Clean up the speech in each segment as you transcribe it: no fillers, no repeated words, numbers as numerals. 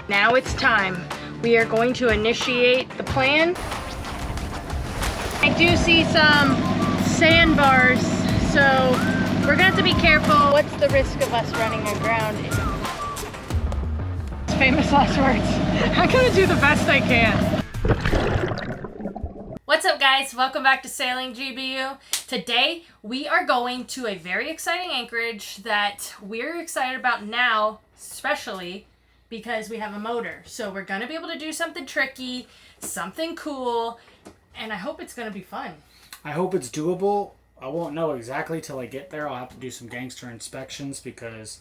Now it's time. We are going to initiate the plan. I do see some sandbars, so we're gonna have to be careful. What's the risk of us running aground? Famous last words. I'm gonna do the best I can. What's up, guys? Welcome back to Sailing GBU. Today we are going to a very exciting anchorage that we're excited about now, especially because we have a motor. So we're gonna be able to do something tricky, something cool, and I hope it's gonna be fun. I hope it's doable. I won't know exactly till I get there. I'll have to do some gangster inspections because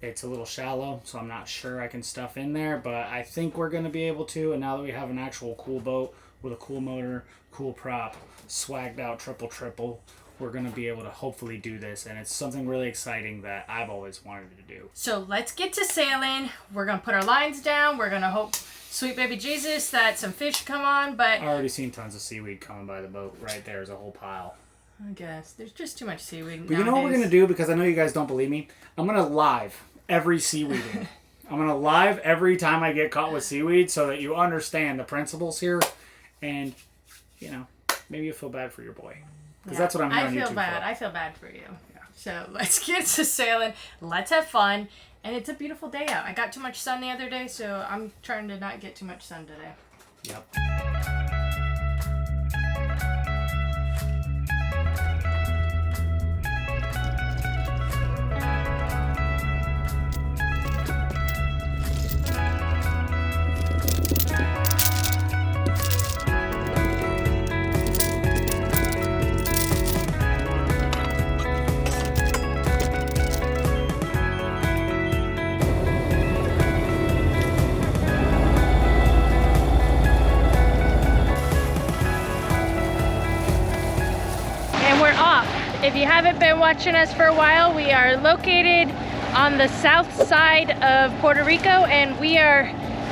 it's a little shallow, so I'm not sure I can stuff in there, but I think we're going to be able to. And now that we have an actual cool boat with a cool motor, cool prop, swagged out triple, we're going to be able to hopefully do this. And it's something really exciting that I've always wanted to do. So let's get to sailing. We're going to put our lines down. We're going to hope, sweet baby Jesus, that some fish come on, but... I already seen tons of seaweed coming by the boat. Right there's a whole pile. I guess. There's just too much seaweed But nowadays. You know what we're going to do? Because I know you guys don't believe me. I'm going to live every seaweed in. I'm going to live every time I get caught with seaweed so that you understand the principles here. And, you know, maybe you feel bad for your boy. Because that's what I'm here on YouTube for. I feel bad for you. Yeah. So let's get to sailing. Let's have fun. And it's a beautiful day out. I got too much sun the other day, so I'm trying to not get too much sun today. Yep. If you haven't been watching us for a while, we are located on the south side of Puerto Rico, and we are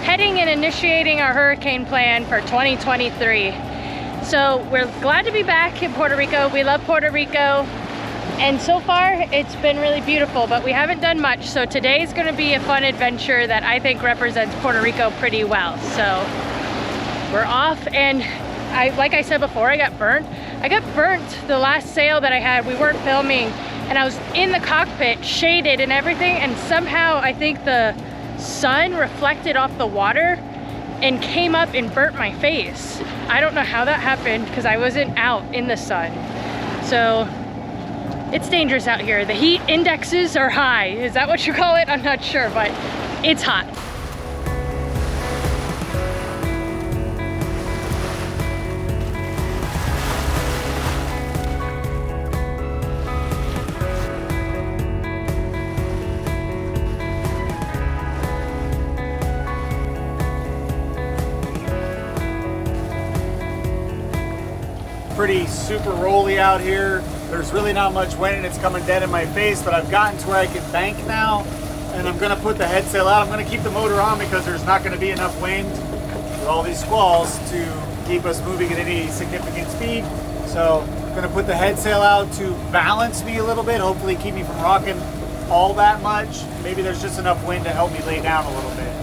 heading and initiating our hurricane plan for 2023. So we're glad to be back in Puerto Rico. We love Puerto Rico, and so far it's been really beautiful, but we haven't done much. So today's going to be a fun adventure that I think represents Puerto Rico pretty well. So we're off, and like I said before, I got burnt the last sail that I had. We weren't filming, and I was in the cockpit, shaded and everything, and somehow I think the sun reflected off the water and came up and burnt my face. I don't know how that happened because I wasn't out in the sun. So it's dangerous out here. The heat indexes are high. Is that what you call it? I'm not sure, but it's hot. Pretty super rolly out here. There's really not much wind and it's coming dead in my face, but I've gotten to where I can bank now, and I'm gonna put the head sail out. I'm gonna keep the motor on because there's not gonna be enough wind with all these squalls to keep us moving at any significant speed. So I'm gonna put the head sail out to balance me a little bit, hopefully keep me from rocking all that much. Maybe there's just enough wind to help me lay down a little bit.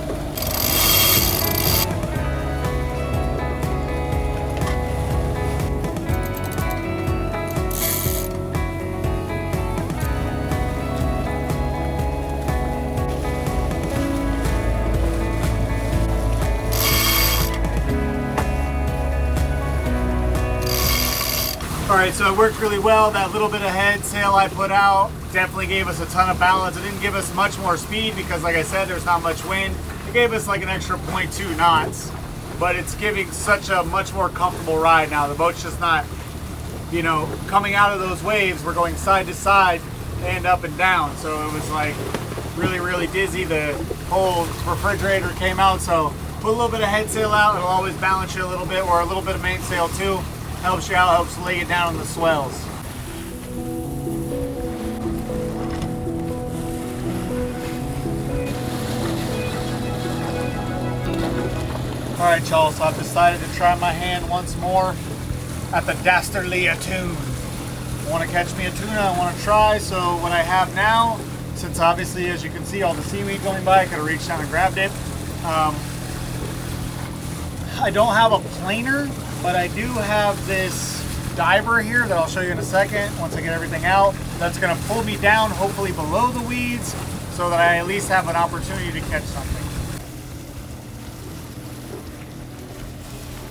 Alright, so it worked really well. That little bit of head sail I put out definitely gave us a ton of balance. It didn't give us much more speed because, like I said, there's not much wind. It gave us like an extra 0.2 knots, but it's giving such a much more comfortable ride now. The boat's just not, you know, coming out of those waves. We're going side to side and up and down. So it was like really dizzy. The whole refrigerator came out, so put a little bit of head sail out. It'll always balance you a little bit, or a little bit of mainsail too. Helps you out, helps lay it down on the swells. Alright y'all, so I've decided to try my hand once more at the dastardly tune. I want to catch me a tuna, I want to try, so what I have now, since obviously as you can see all the seaweed going by, I could have reached down and grabbed it. I don't have a planer, but I do have this diver here that I'll show you in a second once I get everything out. That's gonna pull me down, hopefully below the weeds, so that I at least have an opportunity to catch something.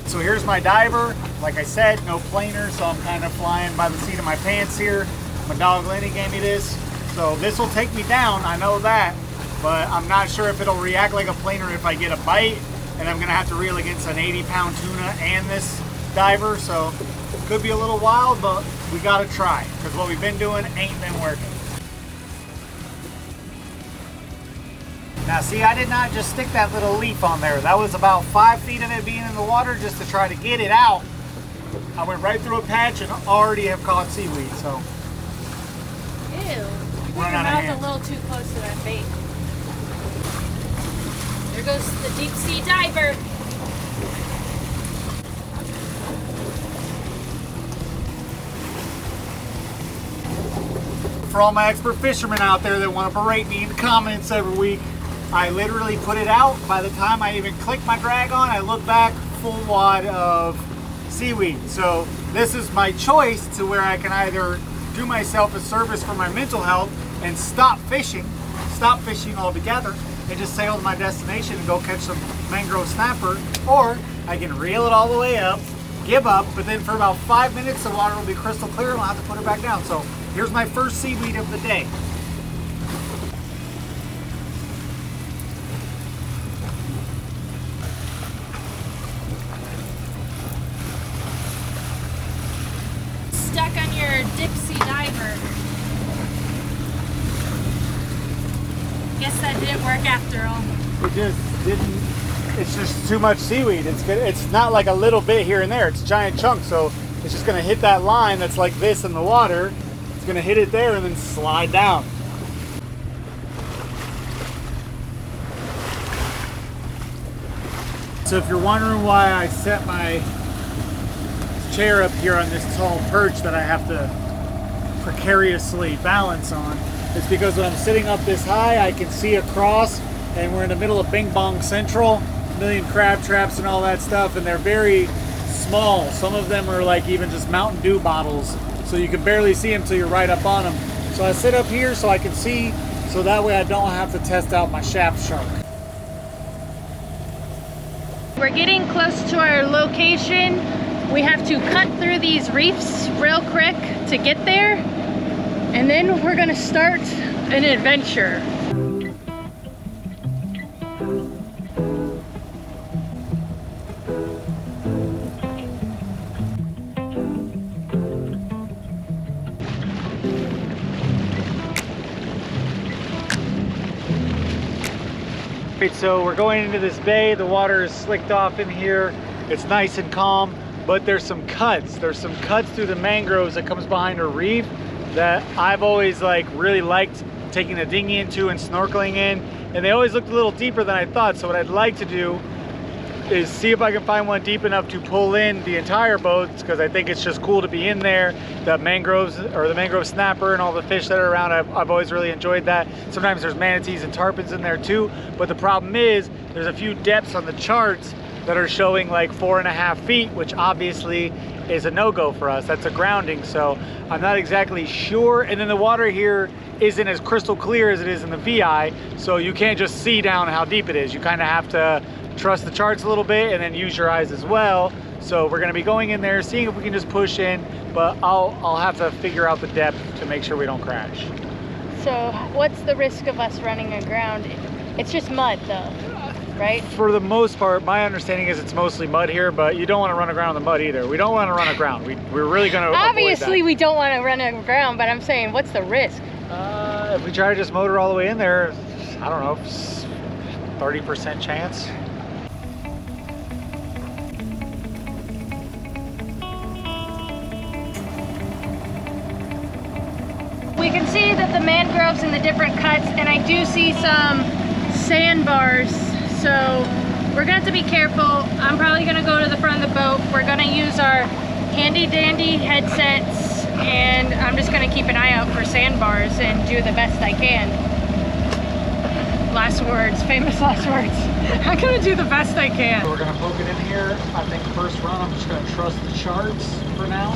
So here's my diver. Like I said, no planer, so I'm kind of flying by the seat of my pants here. My dog Lenny gave me this. So this will take me down, I know that, but I'm not sure if it'll react like a planer if I get a bite, and I'm gonna have to reel against an 80-pound tuna and this diver, so it could be a little wild, but we gotta try, because what we've been doing ain't been working. Now see, I did not just stick that little leaf on there. That was about 5 feet of it being in the water just to try to get it out. I went right through a patch and already have caught seaweed, so. Ew. Your Run out of mouth's hands. a little too close to that bait. There goes the deep sea diver. For all my expert fishermen out there that want to berate me in the comments every week, I literally put it out. By the time I even click my drag on, I look back, full wad of seaweed. So this is my choice to where I can either do myself a service for my mental health and stop fishing altogether and just sail to my destination and go catch some mangrove snapper, or I can reel it all the way up, give up, but then for about 5 minutes the water will be crystal clear and I'll have to put it back down. So here's my first seaweed of the day. Stuck on your deep sea diver. Guess that didn't work after all. It just didn't, it's just too much seaweed. It's not like a little bit here and there, it's giant chunks, so it's just gonna hit that line that's like this in the water. It's gonna hit it there and then slide down. So if you're wondering why I set my chair up here on this tall perch that I have to precariously balance on, it's because when I'm sitting up this high, I can see across, and we're in the middle of Bing Bong Central, a million crab traps and all that stuff, and they're very small. Some of them are like even just Mountain Dew bottles, so you can barely see them till you're right up on them. So I sit up here so I can see, so that way I don't have to test out my shaft shark. We're getting close to our location. We have to cut through these reefs real quick to get there, and then we're gonna start an adventure. So we're going into this bay. The water is slicked off in here. It's nice and calm, but there's some cuts. There's some cuts through the mangroves that comes behind a reef that I've always really liked taking a dinghy into and snorkeling in, and they always looked a little deeper than I thought. So what I'd like to do is see if I can find one deep enough to pull in the entire boat, because I think it's just cool to be in there. The mangroves, or the mangrove snapper, and all the fish that are around, I've always really enjoyed that. Sometimes there's manatees and tarpons in there too, but the problem is there's a few depths on the charts that are showing like 4.5 feet, which obviously is a no-go for us. That's a grounding, so I'm not exactly sure. And then the water here isn't as crystal clear as it is in the VI, so you can't just see down how deep it is. You kind of have to trust the charts a little bit and then use your eyes as well. So we're gonna be going in there, seeing if we can just push in, but I'll have to figure out the depth to make sure we don't crash. So what's the risk of us running aground? It's just mud though, right? For the most part, my understanding is it's mostly mud here, but you don't want to run aground in the mud either. We don't want to run aground. We're really going to Obviously we don't want to run aground, but I'm saying, what's the risk? If we try to just motor all the way in there, I don't know, 30% chance. We can see that the mangroves and the different cuts, and I do see some sandbars, so we're gonna have to be careful. I'm probably gonna go to the front of the boat. We're gonna use our handy dandy headsets, and I'm just gonna keep an eye out for sandbars and do the best I can. Last words, famous last words. I'm gonna do the best I can. We're gonna poke it in here. I think first run, I'm just gonna trust the charts for now.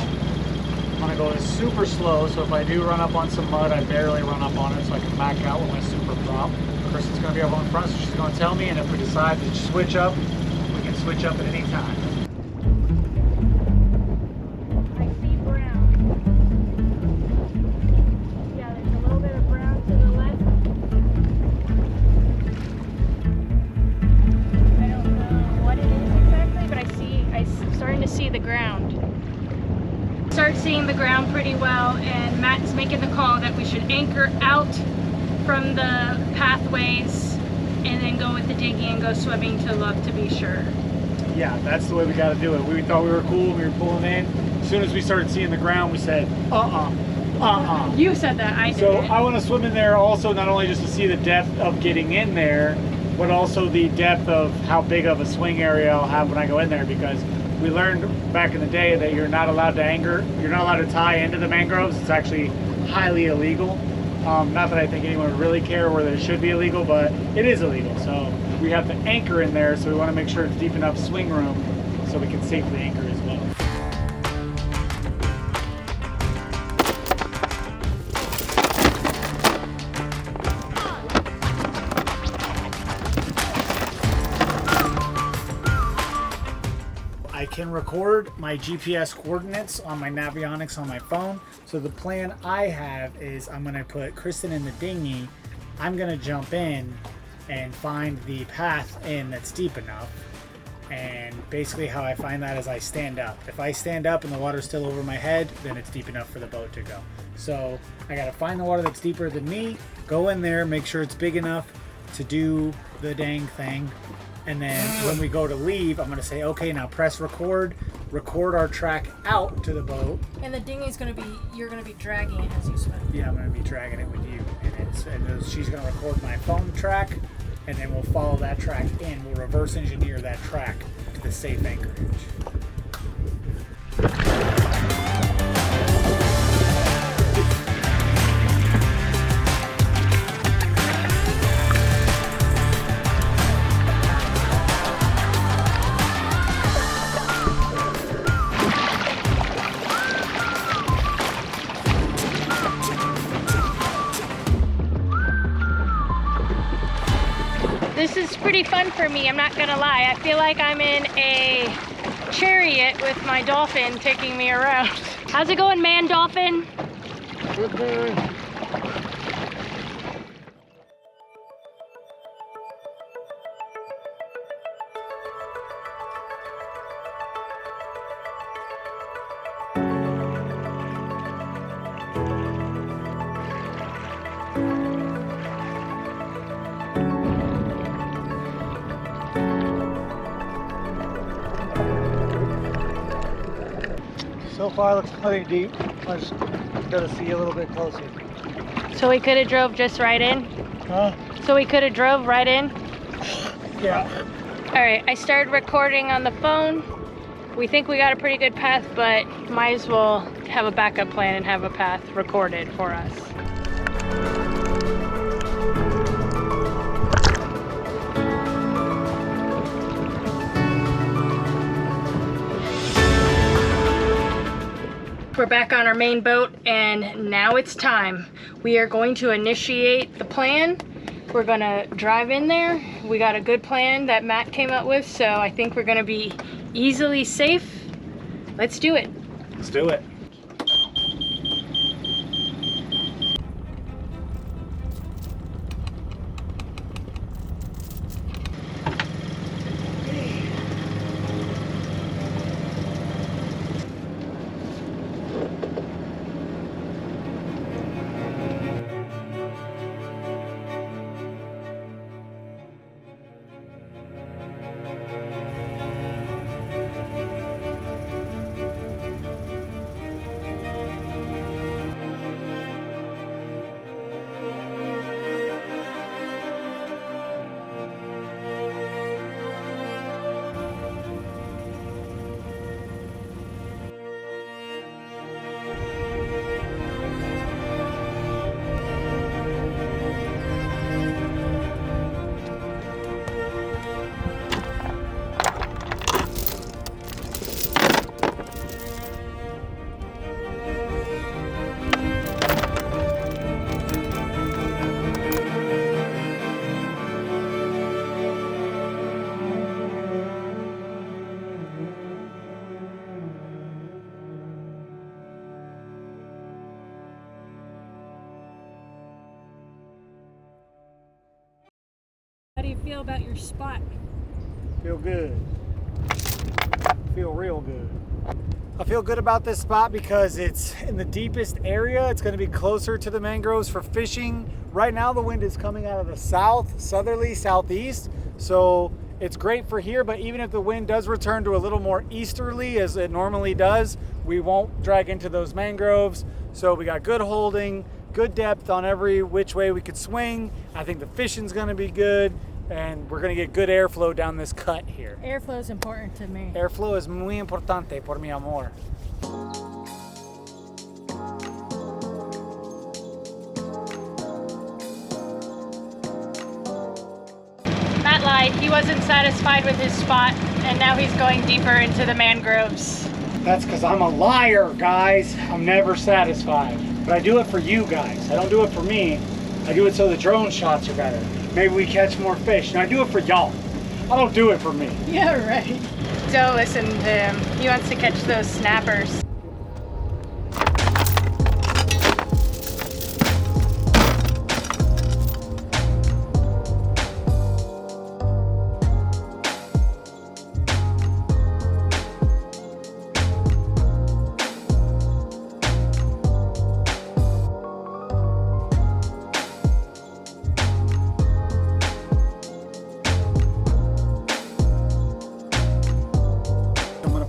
I'm gonna go super slow, so if I do run up on some mud, I barely run up on it so I can back out with my super prop. Kristen's gonna be up on the front, so she's gonna tell me, and if we decide to switch up, we can switch up at any time. I see brown. Yeah, there's a little bit of brown to the left. I don't know what it is exactly, but I'm starting to see the ground. Start seeing the ground pretty well, and Matt's making the call that we should anchor out from the pathways and then go with the dinghy and go swimming to look to be sure. Yeah, that's the way we got to do it. We thought we were cool. We were pulling in. As soon as we started seeing the ground, we said, You said that, I did. So I want to swim in there also, not only just to see the depth of getting in there, but also the depth of how big of a swing area I'll have when I go in there, because we learned back in the day that you're not allowed to anchor, you're not allowed to tie into the mangroves. It's actually highly illegal. Not that I think anyone would really care whether it should be illegal, but it is illegal. So we have to anchor in there, so we want to make sure it's deep enough swing room so we can safely anchor as well. I can record my GPS coordinates on my Navionics on my phone. So the plan I have is I'm gonna put Kristen in the dinghy. I'm gonna jump in and find the path in that's deep enough. And basically how I find that is I stand up. If I stand up and the water's still over my head, then it's deep enough for the boat to go. So I gotta find the water that's deeper than me, go in there, make sure it's big enough to do the dang thing. And then when we go to leave, I'm gonna say, okay, now press record our track out to the boat. And the dinghy's gonna be, you're gonna be dragging it as you swim. Yeah, I'm gonna be dragging it with you. And she's gonna record my phone track, and then we'll follow that track in. We'll reverse engineer that track to the safe anchorage. This is pretty fun for me, I'm not gonna lie. I feel like I'm in a chariot with my dolphin taking me around. How's it going, man dolphin? Good. So far, looks plenty deep. I just gotta see a little bit closer. So we could have drove just right in? Huh? So we could have drove right in? Yeah. All right, I started recording on the phone. We think we got a pretty good path, but might as well have a backup plan and have a path recorded for us. We're back on our main boat, and now it's time. We are going to initiate the plan. We're gonna drive in there. We got a good plan that Matt came up with, so I think we're gonna be easily safe. Let's do it. Let's do it. How do you feel about your spot? Feel good. Feel real good. I feel good about this spot because it's in the deepest area. It's going to be closer to the mangroves for fishing. Right now the wind is coming out of the southerly, southeast. So it's great for here, but even if the wind does return to a little more easterly as it normally does, we won't drag into those mangroves. So we got good holding, good depth on every which way we could swing. I think the fishing's going to be good, and we're going to get good airflow down this cut here. Airflow is important to me. Airflow es muy importante por mi amor. Matt lied. He wasn't satisfied with his spot, and now he's going deeper into the mangroves. That's because I'm a liar, guys. I'm never satisfied. But I do it for you guys. I don't do it for me. I do it so the drone shots are better. Maybe we catch more fish. And I do it for y'all. I don't do it for me. Yeah, right. Don't listen to him. He wants to catch those snappers.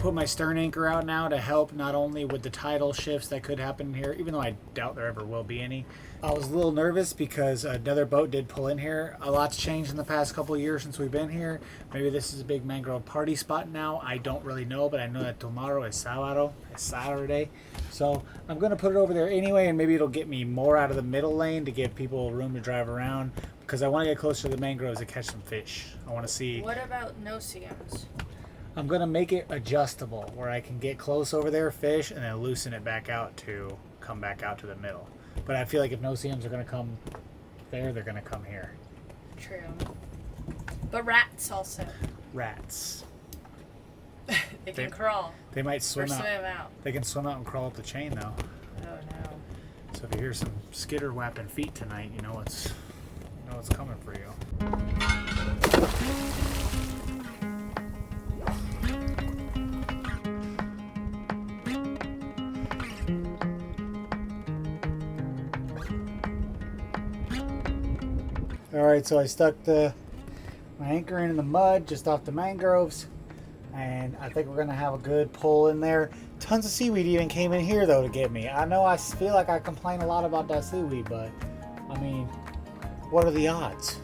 Put my stern anchor out now to help not only with the tidal shifts that could happen here, even though I doubt there ever will be any. I was a little nervous because another boat did pull in here. A lot's changed in the past couple of years since we've been here. Maybe this is a big mangrove party spot now. I don't really know, but I know that tomorrow is sábado, it's Saturday. So I'm going to put it over there anyway, and maybe it'll get me more out of the middle lane to give people room to drive around, because I want to get closer to the mangroves to catch some fish. I want to see. What about no-see-ums? I'm going to make it adjustable where I can get close over there, fish, and then loosen it back out to come back out to the middle. But I feel like if no-see-ums are going to come there, they're going to come here. True. But rats also. Rats. They can crawl. They might swim out. Swim out. They can swim out and crawl up the chain, though. Oh, no. So if you hear some skitter whapping feet tonight, you know it's coming for you. Alright, so I stuck my anchor in the mud just off the mangroves, and I think we're going to have a good pull in there. Tons of seaweed even came in here though to get me. I know I feel like I complain a lot about that seaweed, but I mean, what are the odds?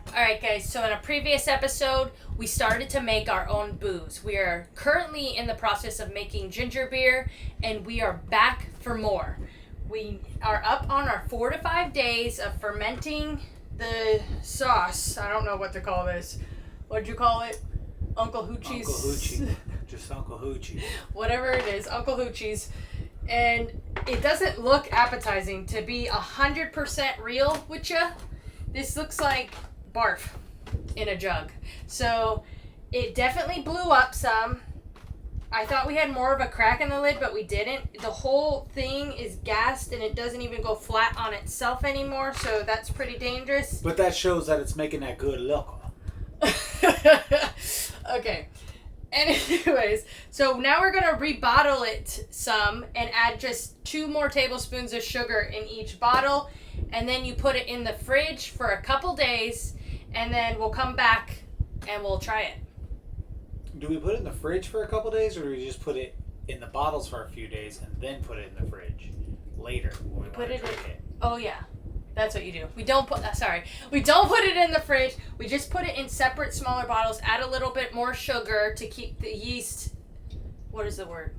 Alright guys, so in a previous episode, we started to make our own booze. We are currently in the process of making ginger beer, and we are back for more. We are up on our 4 to 5 days of fermenting the sauce. I don't know what to call this. What'd you call it? Uncle Hoochie's? Uncle Hoochie. Just Uncle Hoochie. Whatever it is, Uncle Hoochie's. And it doesn't look appetizing. To be 100% real with ya, this looks like barf in a jug. So it definitely blew up some. I thought we had more of a crack in the lid, but we didn't. The whole thing is gassed, and it doesn't even go flat on itself anymore, so that's pretty dangerous. But that shows that it's making that good liquor. Okay. Anyways, so now we're going to rebottle it some and add just 2 more tablespoons of sugar in each bottle, and then you put it in the fridge for a couple days, and then we'll come back and we'll try it. Do we put it in the fridge for a couple days, or do we just put it in the bottles for a few days and then put it in the fridge later when we Put want it to drink in. it? Oh yeah, that's what you do. We don't put. We don't put it in the fridge. We just put it in separate, smaller bottles. Add a little bit more sugar to keep the yeast what is the word?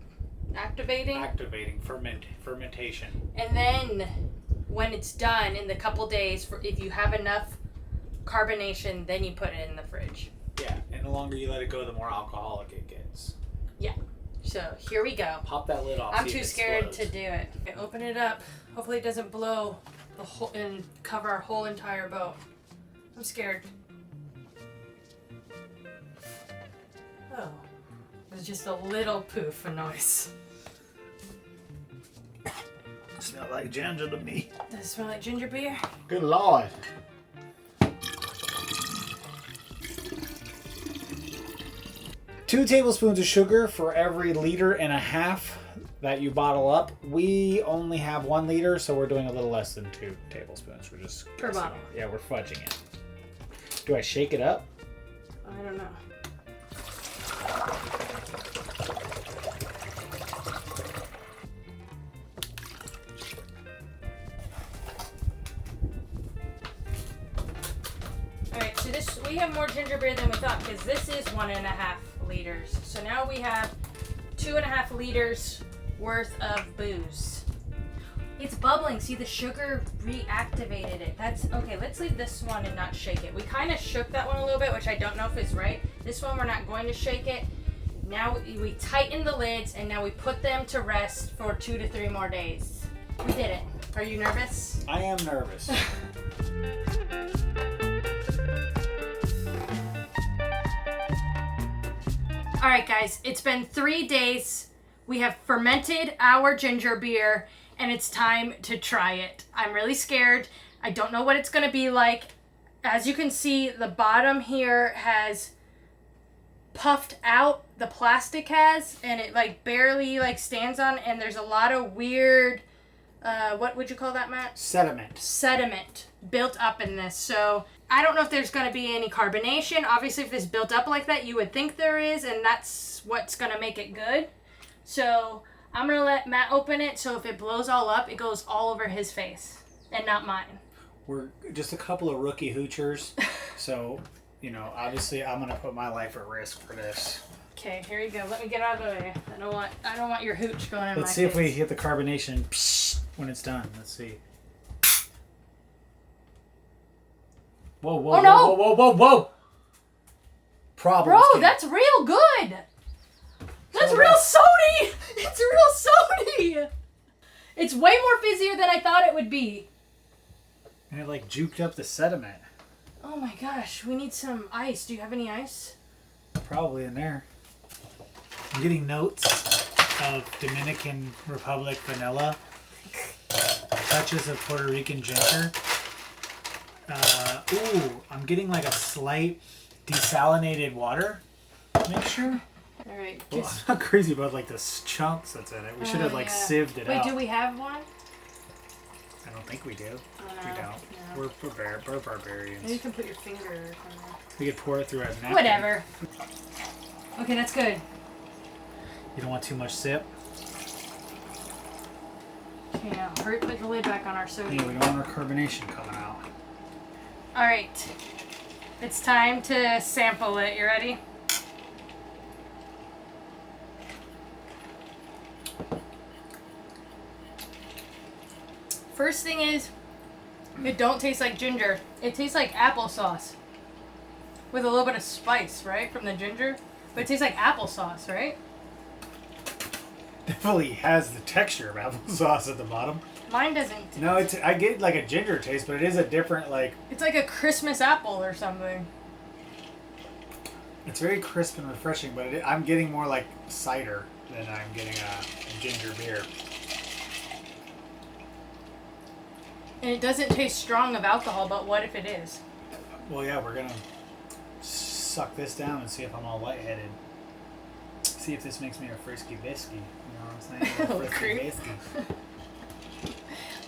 Activating? Activating, fermentation. And then when it's done in the couple days, if you have enough carbonation, then you put it in the fridge. Yeah, and the longer you let it go, the more alcoholic it gets. Yeah. So here we go. Pop that lid off. I'm too scared to do it. Okay, open it up. Hopefully it doesn't blow the whole and cover our whole entire boat. I'm scared. Oh, it was just a little poof of noise. Smell like ginger to me. Does it smell like ginger beer? Good Lord. 2 tablespoons of sugar for every 1.5 liters that you bottle up. We only have 1 liter, so we're doing a little less than 2 tablespoons. We're just per guessing. bottle. Yeah, we're fudging it. Do I shake it up? I don't know. Alright, so we have more ginger beer than we thought because this is 1.5 liters. So now we have 2.5 liters worth of booze. It's bubbling. See, the sugar reactivated it. That's okay. Let's leave this one and not shake it. We kind of shook that one a little bit, which I don't know if is right. This one we're not going to shake it. Now we tighten the lids and now we put them to rest for 2 to 3 more days. We did it. Are you nervous? I am nervous. All right, guys, it's been 3 days. We have fermented our ginger beer, and it's time to try it. I'm really scared. I don't know what it's gonna be like. As you can see, the bottom here has puffed out, the plastic has, and it like barely like stands on, and there's a lot of weird, what would you call that, Matt? Sediment built up in this. So I don't know if there's going to be any carbonation. Obviously, if this built up like that, you would think there is, and that's what's going to make it good. So I'm going to let Matt open it, so if it blows all up, it goes all over his face and not mine. We're just a couple of rookie hoochers, so, you know, obviously I'm going to put my life at risk for this. Okay, here you go. Let me get out of the way. I don't want your hooch going in my face. Let's see if we hit the carbonation when it's done. Let's see. Whoa, whoa, oh, no. whoa, whoa, whoa, whoa! Problems. Bro, that's real good. That's real sody. It's real sody. It's way more fizzier than I thought it would be. And it like juked up the sediment. Oh my gosh, we need some ice. Do you have any ice? Probably in there. I'm getting notes of Dominican Republic vanilla, touches of Puerto Rican ginger. Ooh, I'm getting like a slight desalinated water mixture. All right. Well, I'm not crazy about like the chunks that's in it. We should have like sieved it out. Wait, do we have one? I don't think we do. No, We don't. no. We're barbarians. Maybe you can put your finger somewhere. We could pour it through a napkin. Whatever. Okay, that's good. You don't want too much sip? Okay, now hurry, put the lid back on our soda. Yeah, we don't want our carbonation coming out. All right. It's time to sample it. You ready? First thing is, it don't taste like ginger. It tastes like applesauce. With a little bit of spice, right? From the ginger. But it tastes like applesauce, right? Definitely has the texture of applesauce at the bottom. Mine doesn't. No, I get like a ginger taste, but it is a different like. It's like a Christmas apple or something. It's very crisp and refreshing, but I'm getting more like cider than I'm getting a ginger beer. And it doesn't taste strong of alcohol, but what if it is? Well, yeah, we're gonna suck this down and see if I'm all lightheaded. See if this makes me a frisky biscuit. You know what I'm saying? A frisky Creep. biscuit.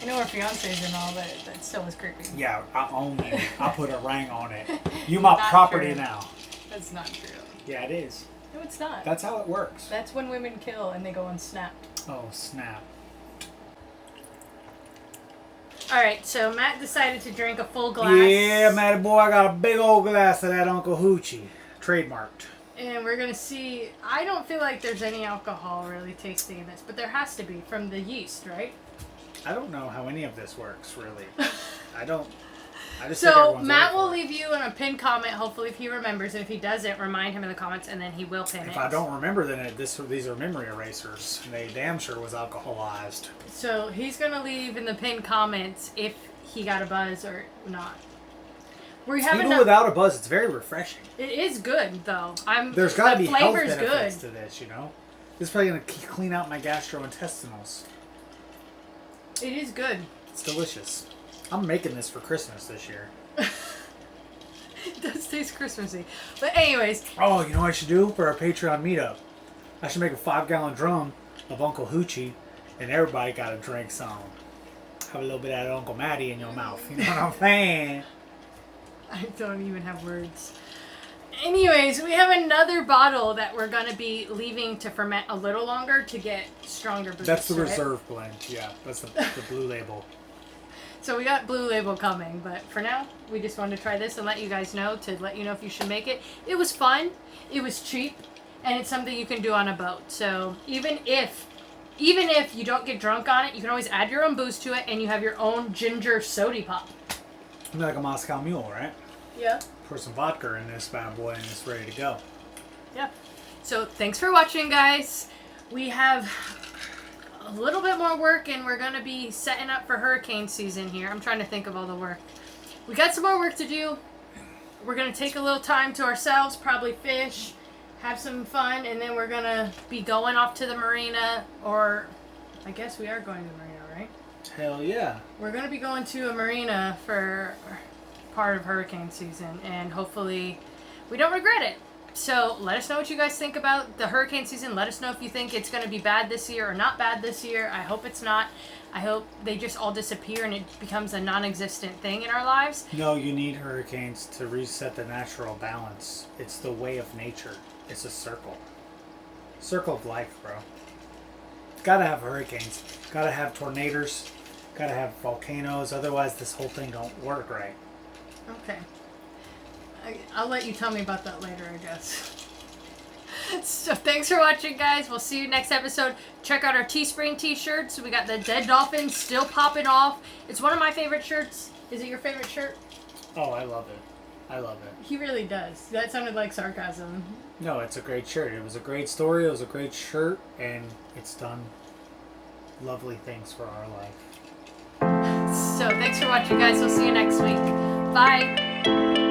I know we're fiancés and all, but that still is creepy. Yeah, I own you. I put a ring on it. You my Not property true. now. That's not true. Yeah, it is. No, it's not. That's how it works. That's when women kill and they go unsnapped. Oh, snap. Alright, so Matt decided to drink a full glass. Yeah, Matty boy, I got a big old glass of that Uncle Hoochie. Trademarked. And we're gonna see. I don't feel like there's any alcohol really tasting in this, but there has to be from the yeast, right? I don't know how any of this works, really. I just take So everyone's Matt word will for it. leave you in a pinned comment, hopefully if he remembers. And if he doesn't, remind him in the comments, and then he will pin it. If I don't remember, then these are memory erasers. And they damn sure was alcoholized. So he's gonna leave in the pinned comments if he got a buzz or not. We have Even without a buzz, it's very refreshing. It is good though. There's got to be health flavor's benefits good. to this, you know? This is probably going to clean out my gastrointestinals. It is good. It's delicious. I'm making this for Christmas this year. It does taste Christmassy. But anyways. Oh, you know what I should do for our Patreon meetup? I should make a 5-gallon drum of Uncle Hoochie, and everybody got to drink some. Have a little bit of that Uncle Matty in your mouth. You know what I'm saying? I don't even have words. Anyways, we have another bottle that we're going to be leaving to ferment a little longer to get stronger boost. That's the right? reserve blend. Yeah, that's the blue label. So we got blue label coming, but for now, we just wanted to try this and let you guys know, to let you know if you should make it. It was fun, it was cheap, and it's something you can do on a boat. So even if you don't get drunk on it, you can always add your own booze to it, and you have your own ginger soda pop. Like a Moscow Mule, right? Yeah. Pour some vodka in this bad boy and it's ready to go. Yeah. So thanks for watching, guys. We have a little bit more work, and we're going to be setting up for hurricane season here. I'm trying to think of all the work. We got some more work to do. We're going to take a little time to ourselves, probably fish, have some fun, and then we're going to be going off to the marina, or I guess we are going to the marina, right? Hell yeah. We're going to be going to a marina for part of hurricane season, and hopefully we don't regret it. So let us know what you guys think about the hurricane season. Let us know if you think it's going to be bad this year or not bad this year. I hope it's not. I hope they just all disappear and it becomes a non-existent thing in our lives. No, you need hurricanes to reset the natural balance. It's the way of nature. It's a circle. Circle of life, bro. Gotta have hurricanes. Gotta have tornadoes. Gotta have volcanoes. Otherwise, this whole thing don't work right. Okay. I'll let you tell me about that later, I guess. So thanks for watching, guys. We'll see you next episode. Check out our Teespring t-shirts. We got the Dead Dolphin still popping off. It's one of my favorite shirts. Is it your favorite shirt? Oh, I love it. I love it. He really does. That sounded like sarcasm. No, it's a great shirt. It was a great story. It was a great shirt. And it's done lovely things for our life. So thanks for watching, guys. We'll see you next week. Bye.